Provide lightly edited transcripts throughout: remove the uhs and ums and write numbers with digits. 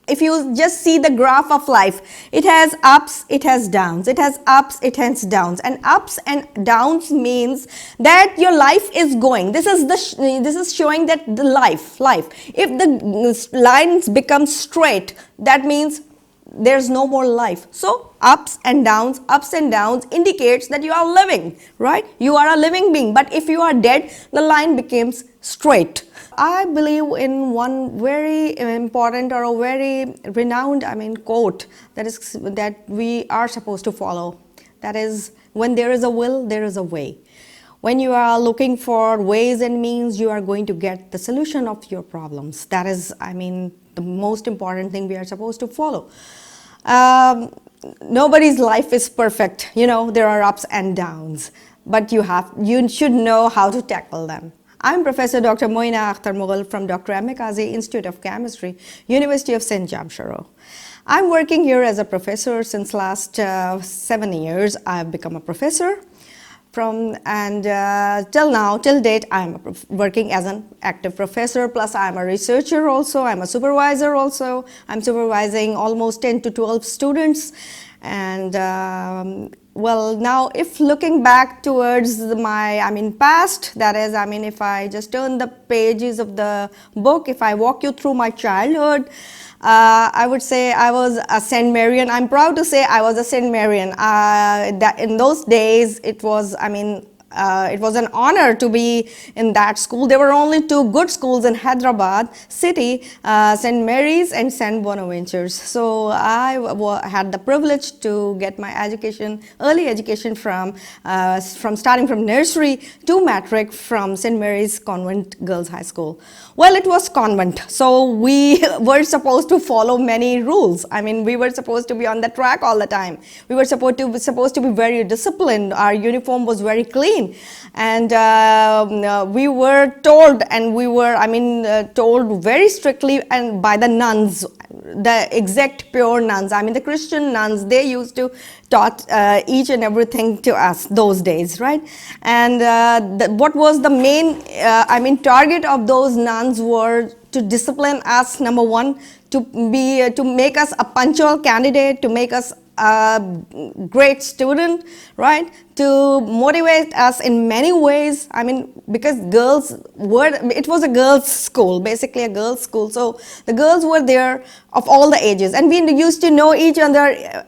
if you just see the graph of life, it has ups, it has downs, it has ups, it has downs, and ups and downs means that your life is going. This is showing that the life. If the lines become straight, that means there's no more life. So ups and downs indicates that you are living, right? You are a living being. But if you are dead, the line becomes straight. I believe in one very important or a very renowned, quote that we are supposed to follow. That is, when there is a will, there is a way. When you are looking for ways and means, you are going to get the solution of your problems. That is, the most important thing we are supposed to follow. Nobody's life is perfect. There are ups and downs, but you should know how to tackle them. I'm Professor Dr. Moina Mughal from Dr. M. Kazi Institute of Chemistry, University of St. Jamshoro. I'm working here as a professor since last 7 years. I've become a professor till date, I'm working as an active professor, plus I'm a researcher also, I'm a supervisor also. I'm supervising almost 10 to 12 students. And well, now if looking back towards my past, that is, if I just turn the pages of the book, if I walk you through my childhood, I would say I was a St. Marian. I'm proud to say I was a St. Marian. That in those days, it was an honor to be in that school. There were only 2 good schools in Hyderabad city, St. Mary's and St. Bonaventure's. So I had the privilege to get my education, early education from starting from nursery to matric from St. Mary's Convent Girls High School. Well, it was convent, so we were supposed to follow many rules. We were supposed to be on the track all the time. We were supposed to be very disciplined. Our uniform was very clean. And we were told, told very strictly and by the nuns, the exact pure nuns, the Christian nuns, they used to taught each and everything to us those days, right? And what was the main, target of those nuns were to discipline us, number one, to make us a punctual candidate, to make us a great student, right? To motivate us in many ways. Because it was a girls' school, basically a girls' school. So the girls were there of all the ages, and we used to know each other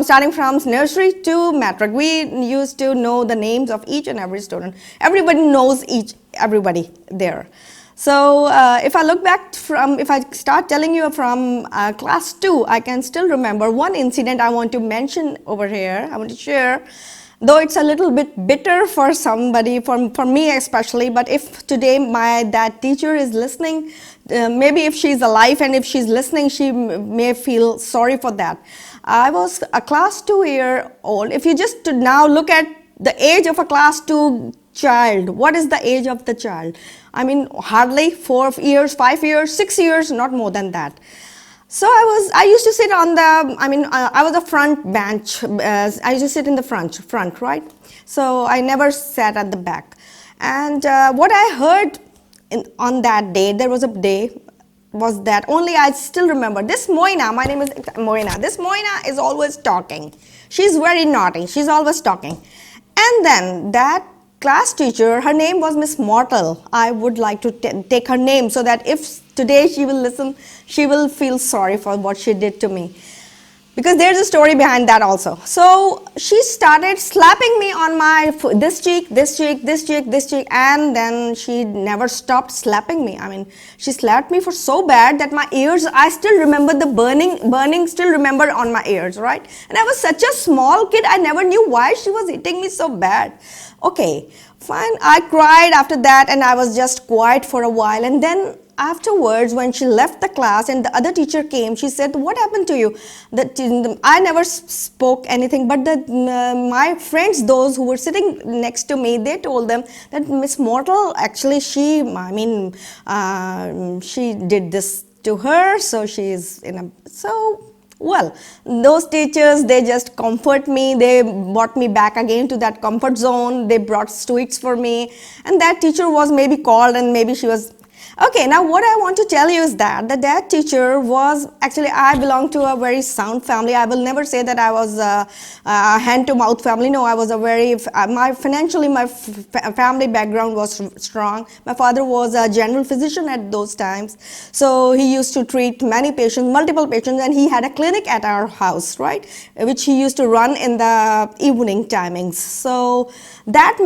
starting from nursery to matric. We used to know the names of each and every student. Everybody knows everybody there. So if I look back if I start telling you from class 2, I can still remember one incident I want to mention over here. I want to share, though it's a little bit bitter for somebody, for me especially, but if today that teacher is listening, maybe if she's alive and if she's listening, she may feel sorry for that. I was a class 2-year-old. If you just now look at the age of a class 2 child, what is the age of the child? Hardly 4 years, 5 years, 6 years, not more than that. So I used to sit on the, I was a front bench. I used to sit in the front, right? So I never sat at the back. And what I heard on that day, there was a day, was that only I still remember this Moina, my name is Moina. This Moina is always talking. She's very naughty. She's always talking. And then that class teacher, her name was Miss Mortal. I would like to take her name so that if today she will listen, she will feel sorry for what she did to me. Because there's a story behind that also. So she started slapping me on my this cheek, and then she never stopped slapping me. She slapped me for so bad that my ears, I still remember the burning still remember on my ears, right? And I was such a small kid, I never knew why she was hitting me so bad. Okay, fine. I cried after that and I was just quiet for a while, and then afterwards, when she left the class and the other teacher came, she said, "What happened to you?" I never spoke anything, but my friends, those who were sitting next to me, they told them that Miss Mortal, actually, she did this to her, so she's well, those teachers, they just comfort me. They brought me back again to that comfort zone. They brought sweets for me, and that teacher was maybe called, and maybe she was, Okay, now what I want to tell you is that that teacher was actually, I belong to a very sound family. I will never say that I was a hand to mouth family. No, I was a very, my financially, my family background was strong. My father was a general physician at those times. So he used to treat many patients, multiple patients, and he had a clinic at our house, right? Which he used to run in the evening timings. So that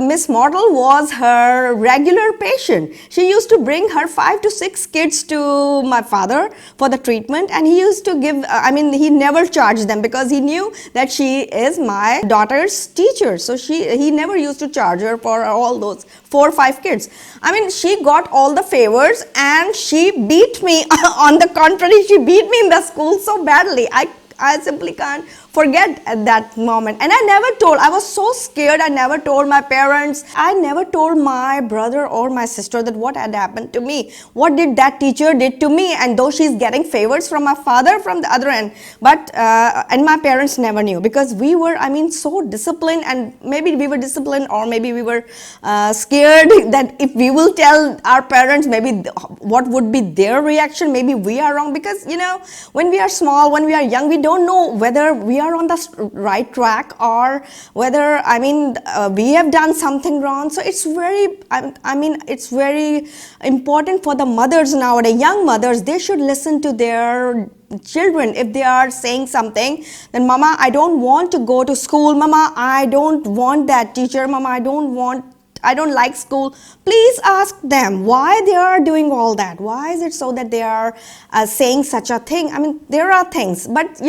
Miss Model was her regular patient. She used to bring her 5 to 6 kids to my father for the treatment, and he used to give, he never charged them because he knew that she is my daughter's teacher. So he never used to charge her for all those 4 or 5 kids. I mean, she got all the favors and she beat me. On the contrary, she beat me in the school so badly. I simply can't forget at that moment. And I was so scared. I never told my parents. I never told my brother or my sister that what had happened to me. What did that teacher did to me? And though she's getting favors from my father from the other end, but and my parents never knew because we were, so disciplined, and maybe we were disciplined or maybe we were scared that if we will tell our parents, maybe what would be their reaction? Maybe we are wrong because, when we are small, when we are young, we don't know whether we are on the right track or whether we have done something wrong. So it's very it's very important for the mothers nowadays, young mothers. They should listen to their children. If they are saying something, then mama, I don't want to go to school, mama, I don't want that teacher, mama, I don't like school. Please ask them why they are doing all that. Why is it so that they are saying such a thing? There are things, but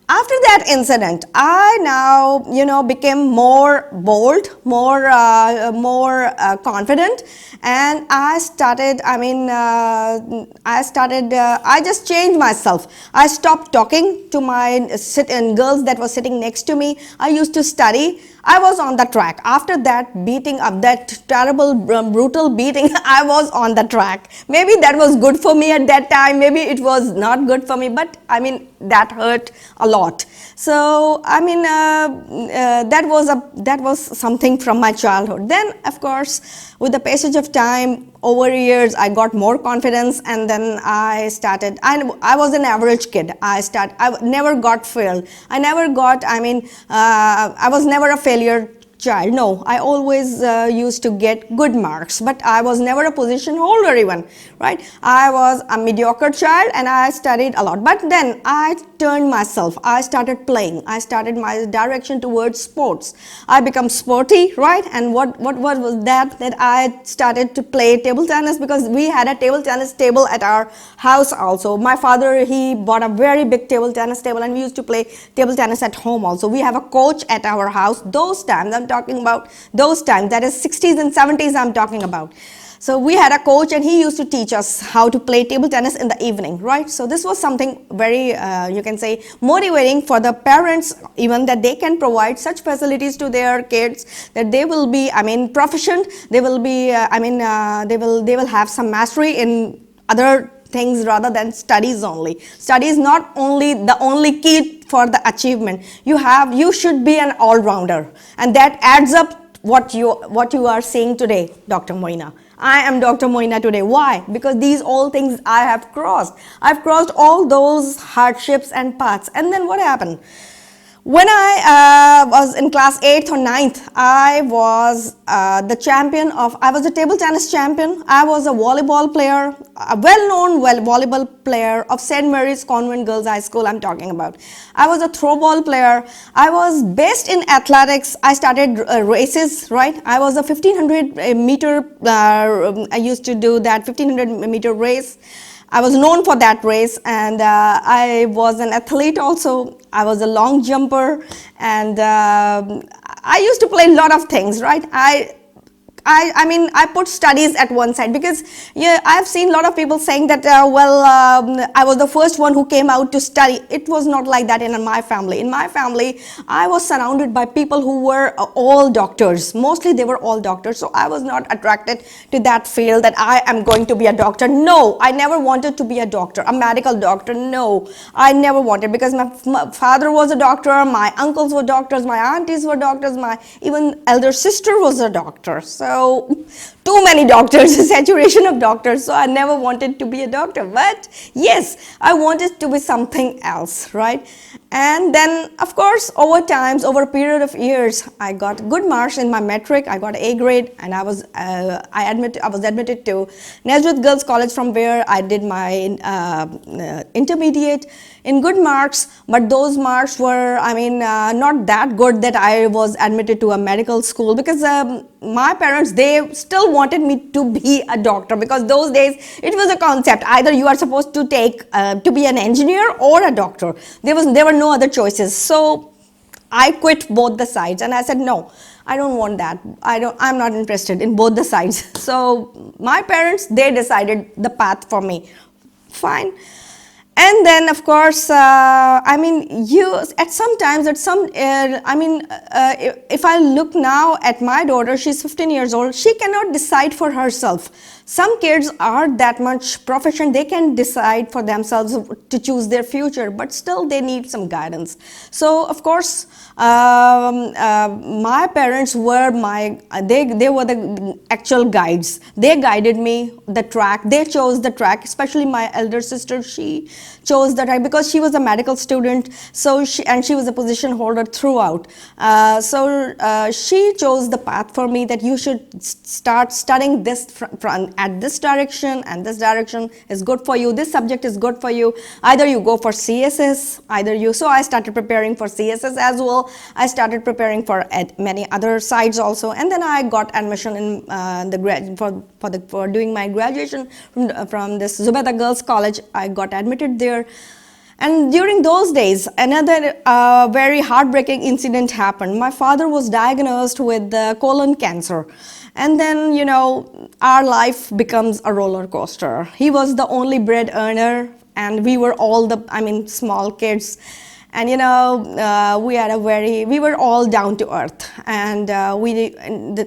after that incident, I now, became more bold, more confident, and I started, I just changed myself. I stopped talking to my girls that were sitting next to me. I used to study. I was on the track. After that beating up, that terrible, brutal beating, I was on the track. Maybe that was good for me at that time. Maybe it was not good for me, but that hurt a lot. So that was something from my childhood. Then, of course, with the passage of time, over years, I got more confidence, and then I started. I was an average kid. I never got failed. I never got. I was never a failure child. No, I always used to get good marks, but I was never a position holder even, right? I was a mediocre child and I studied a lot, but then I turned myself. I started playing. I started my direction towards sports. I become sporty, right? And what was that I started to play table tennis, because we had a table tennis table at our house also. My father, he bought a very big table tennis table, and we used to play table tennis at home also. We have a coach at our house. Those times, I'm talking about those times, that is 60s and 70s I'm talking about. So we had a coach, and he used to teach us how to play table tennis in the evening, right? So this was something very, you can say, motivating for the parents, even that they can provide such facilities to their kids, that they will be, proficient. They will be, they will have some mastery in other things rather than studies only. Study is not only the only key for the achievement. You should be an all-rounder, and that adds up what you are seeing today, Dr. Moina. I am Dr. Moina today. Why? Because these all things I have crossed. I've crossed all those hardships and paths. And then what happened? When I was in class 8th or 9th, I was the champion of, I was a table tennis champion. I was a volleyball player, a well-known volleyball player of St. Mary's Convent Girls High School I'm talking about. I was a throwball player. I was best in athletics. I started races, right? I was a 1500 meter, I used to do that 1500 meter race. I was known for that race, and I was an athlete also. I was a long jumper, and I used to play a lot of things, right? I put studies at one side, because I've seen a lot of people saying that, I was the first one who came out to study. It was not like that in my family. In my family, I was surrounded by people who were all doctors. Mostly they were all doctors, so I was not attracted to that field that I am going to be a doctor. No, I never wanted to be a doctor, a medical doctor. No, I never wanted, because my father was a doctor, my uncles were doctors, my aunties were doctors, my even elder sister was a doctor. So So too many doctors, saturation of doctors. So I never wanted to be a doctor. But yes, I wanted to be something else, right? And then, of course, over a period of years, I got good marks in my metric. I got A grade, and I was admitted to Nazareth Girls College, from where I did my intermediate in good marks. But those marks were, not that good that I was admitted to a medical school, because my parents, they still wanted me to be a doctor, because those days it was a concept, either you are supposed to take to be an engineer or a doctor. There were no other choices. So I quit both the sides, and I said, no, I don't want that. I'm not interested in both the sides. So my parents, they decided the path for me. Fine. And then, of course, if I look now at my daughter, she's 15 years old, she cannot decide for herself. Some kids are that much proficient, they can decide for themselves to choose their future, but still they need some guidance. So, of course, my parents were they were the actual guides. They guided me the track. They chose the track, especially my elder sister. She chose the track because she was a medical student. So she was a position holder throughout. She chose the path for me, that you should start studying this at this direction, and this direction is good for you. This subject is good for you. Either you go for CSS, so I started preparing for CSS as well. I started preparing for many other sides also, and then I got admission in for doing my graduation from this Zubaydah Girls College. I got admitted there. And during those days, another very heartbreaking incident happened. My father was diagnosed with colon cancer. And then, our life becomes a roller coaster. He was the only bread earner, and we were all small kids. And we were all down to earth. And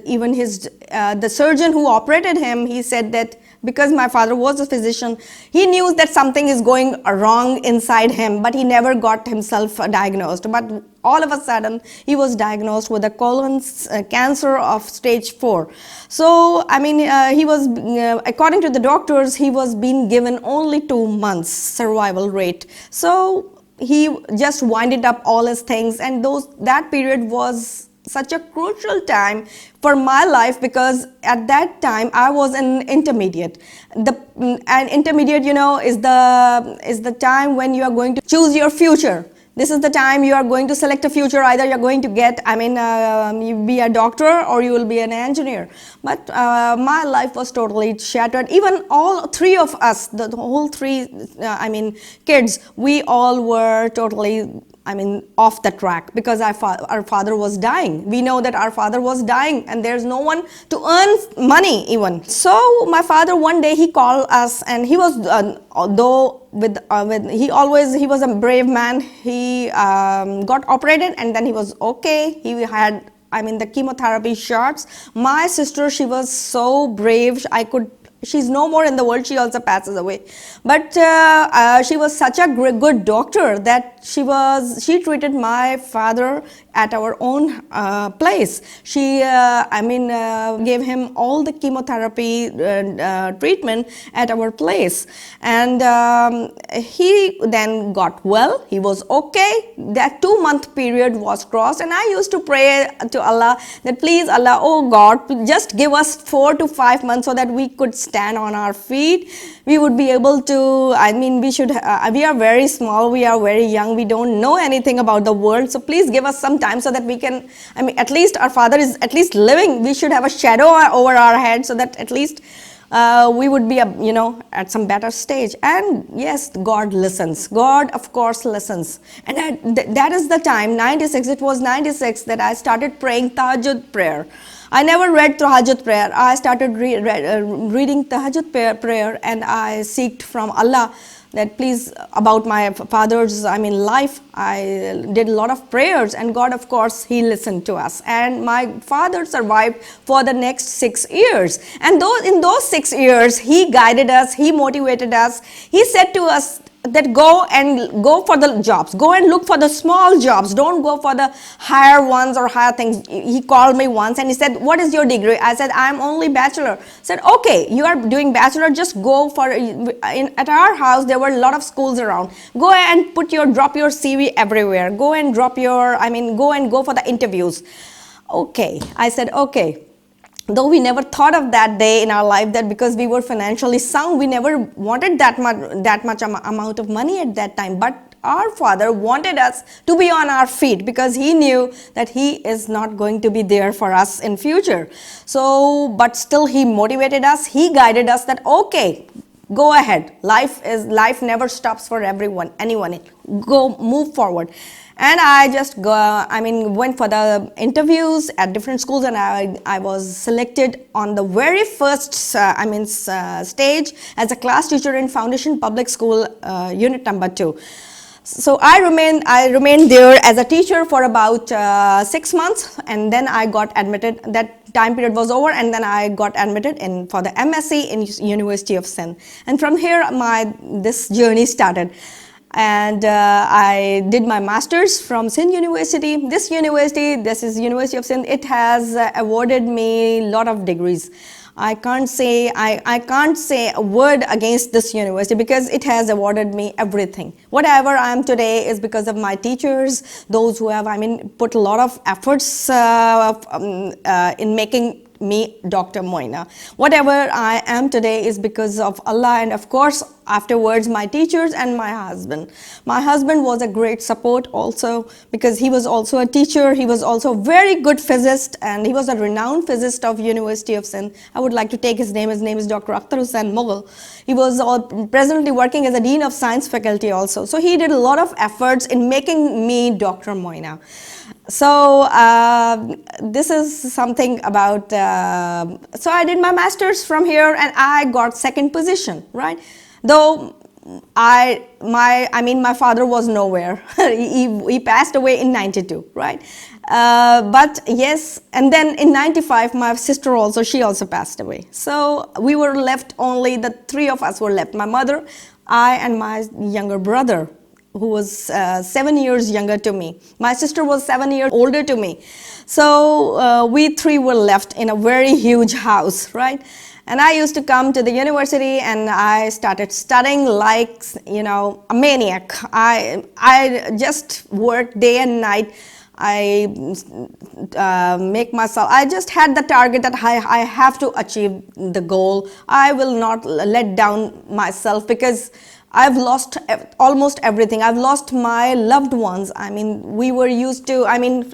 even the surgeon who operated him, he said that because my father was a physician, he knew that something is going wrong inside him, but he never got himself diagnosed. But all of a sudden, he was diagnosed with a colon cancer of stage 4. So, he was, according to the doctors, he was being given only 2 months survival rate. So he just winded up all his things, and that period was such a crucial time for my life, because at that time I was an intermediate. And intermediate, is the time when you are going to choose your future. This is the time you are going to select a future. Either you're going to get, you be a doctor or you will be an engineer. But my life was totally shattered. Even all three of us, the whole three, kids, we all were totally, off the track, because our father was dying. We know that our father was dying, and there's no one to earn money even. So my father, one day he called us, and he was, he was a brave man. He got operated, and then he was okay. He had, the chemotherapy shots. My sister, she was so brave. She's no more in the world. She also passes away. But she was such a good doctor that she treated my father at our own place. She, gave him all the chemotherapy treatment at our place. And he then got well. He was okay. That 2-month period was crossed. And I used to pray to Allah that, please, Allah, oh God, just give us 4 to 5 months so that we could stand on our feet. We would be able to, we are very small, we are very young, we don't know anything about the world. So please give us some time so that we can, at least our father is at least living. We should have a shadow over our head, so that at least we would be, at some better stage. And yes, God listens. God, of course, listens. And that is the time, 96, it was 96 that I started praying Tahajjud prayer. I never read Tahajjud prayer. I started reading Tahajjud prayer, and I seeked from Allah that, please, about my father's life. I did a lot of prayers, and God, of course, He listened to us. And my father survived for the next 6 years. And in those 6 years, he guided us, he motivated us. He said to us, that go for the jobs, go and look for the small jobs, don't go for the higher ones or higher things. He called me once and he said, what is your degree? I said, I'm only bachelor. He said, okay, you are doing bachelor, just go for at our house there were a lot of schools around, go and drop your CV everywhere, go and go for the interviews. Okay, I said, okay. Though we never thought of that day in our life, that because we were financially sound, we never wanted that much amount of money at that time. But our father wanted us to be on our feet because he knew that he is not going to be there for us in future. So, but still he motivated us, he guided us that, okay, go ahead. Life never stops for anyone. Go, move forward. And I just went for the interviews at different schools, and I was selected on the very first stage as a class teacher in Foundation Public School, unit number 2. So I remained there as a teacher for about 6 months, and then I got admitted. That time period was over, and then I got admitted for the MSc in University of Sindh. And from here, this journey started. And I did my master's from Sindh University. This is University of Sindh. It has awarded me a lot of degrees. I can't say a word against this university because it has awarded me everything. Whatever I am today is because of my teachers, those who have put a lot of efforts in making me Dr. Moina. Whatever I am today is because of Allah, and of course afterwards my teachers and my husband. My husband was a great support also because he was also a teacher. He was also a very good physicist, and he was a renowned physicist of University of Sindh. I would like to take his name. His name is Dr. Mughal. He was presently working as a dean of science faculty also. So he did a lot of efforts in making me Dr. Moina. So this is something about, so I did my master's from here, and I got second position, right? Though my father was nowhere. he passed away in 92, right? But yes, and then in 95, my sister she also passed away. So we were left, only the 3 of us were left. My mother, I, and my younger brother, who was 7 years younger to me. My sister was 7 years older to me. So we 3 were left in a very huge house, right? And I used to come to the university, and I started studying like, a maniac. I just worked day and night. I just had the target that I have to achieve the goal. I will not let down myself because I've lost almost everything. I've lost my loved ones. We were used to,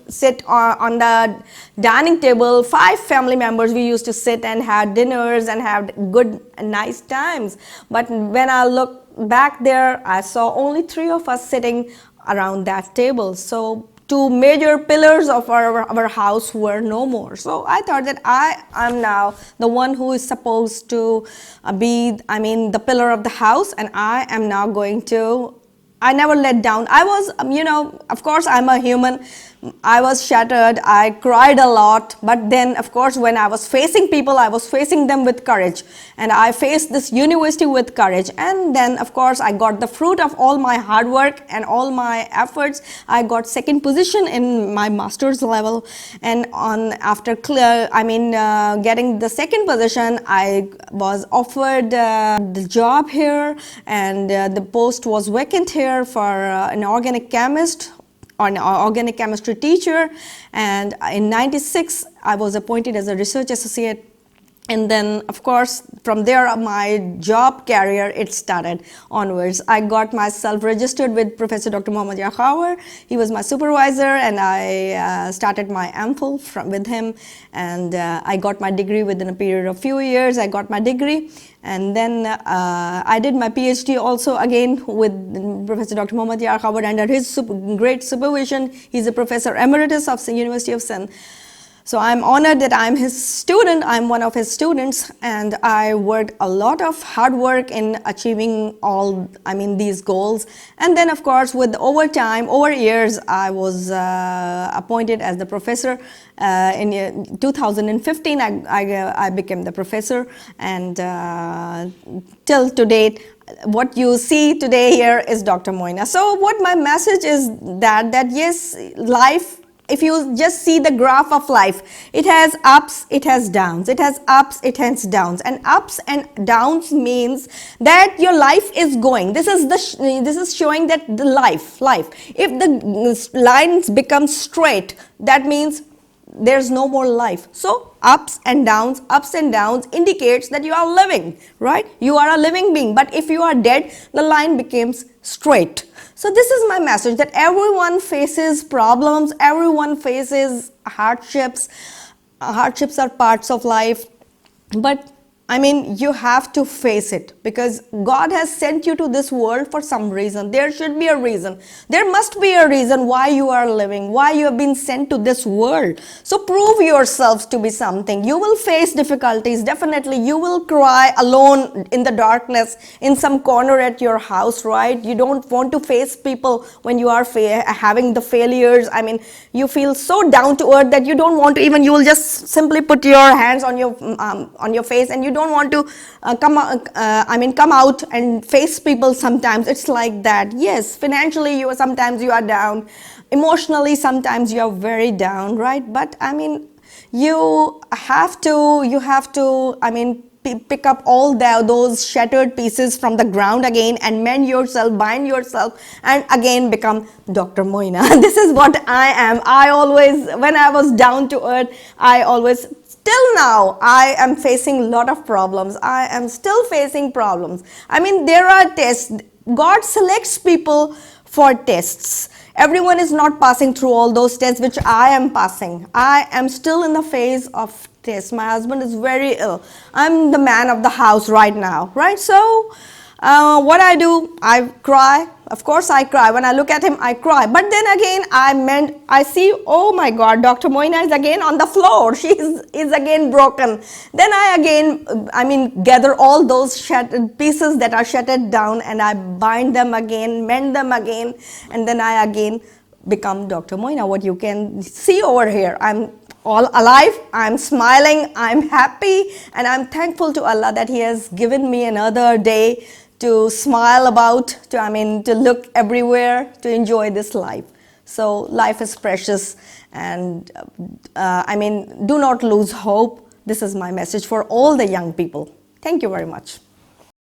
sit on the dining table, 5 family members. We used to sit and have dinners and have good, nice times. But when I look back there, I saw only 3 of us sitting around that table. So 2 major pillars of our house were no more. So I thought that I am now the one who is supposed to be, the pillar of the house, and I am now going to, I never let down. I was, of course I'm a human. I was shattered. I cried a lot. But then, of course, when I was facing people, I was facing them with courage. And I faced this university with courage. And then, of course, I got the fruit of all my hard work and all my efforts. I got second position in my master's level. And after getting the second position, I was offered the job here, and the post was vacant here for an organic chemist, or an organic chemistry teacher. And in 96, I was appointed as a research associate. And then, of course, from there, my job career, it started onwards. I got myself registered with Professor Dr. Mohammad Yakhawar. He was my supervisor, and I started my MPhil with him. And I got my degree within a period of few years. I got my degree. And then I did my PhD also again with Professor Dr. Mohammad Yakhawar under his great supervision. He's a professor emeritus of the University of Sindh. So I'm honored that I'm his student, I'm one of his students, and I worked a lot of hard work in achieving these goals. And then of course with over time, over years, I was appointed as the professor. In 2015, I became the professor, and till to date, what you see today here is Dr. Moina. So what my message is that yes, life, if you just see the graph of life, it has ups, it has downs, it has ups, it has downs, and ups and downs means that your life is going. This is showing that the life. If the lines become straight, that means there's no more life. So ups and downs indicates that you are living, right? You are a living being. But if you are dead, the line becomes straight. So this is my message, that everyone faces problems, everyone faces hardships. Hardships are parts of life, but you have to face it, because God has sent you to this world for some reason. There should be a reason. There must be a reason why you are living, why you have been sent to this world. So prove yourselves to be something. You will face difficulties, definitely. You will cry alone in the darkness in some corner at your house, right? You don't want to face people when you are having the failures. You feel so down to earth that you don't want to even, you will just simply put your hands on your face, and you don't want to come out and face people sometimes. It's like that. Yes, financially sometimes you are down, emotionally sometimes you are very down, right? But you have to pick up all those shattered pieces from the ground again and mend yourself, bind yourself, and again become Dr. Moina. This is what I am. I always, when I was down to earth, till now, I am facing a lot of problems. I am still facing problems. There are tests. God selects people for tests. Everyone is not passing through all those tests which I am passing. I am still in the phase of tests. My husband is very ill. I'm the man of the house right now, right? So, what I do, I cry. Of course I cry. When I look at him, I cry. But then again, I see, oh my God, Dr. Moina is again on the floor. She is again broken. Then I again, gather all those shattered pieces that are shattered down, and I bind them again, mend them again, and then I again become Dr. Moina. What you can see over here, I'm all alive, I'm smiling, I'm happy, and I'm thankful to Allah that He has given me another day to smile about, to look everywhere, to enjoy this life. So life is precious, and do not lose hope. This is my message for all the young people. Thank you very much.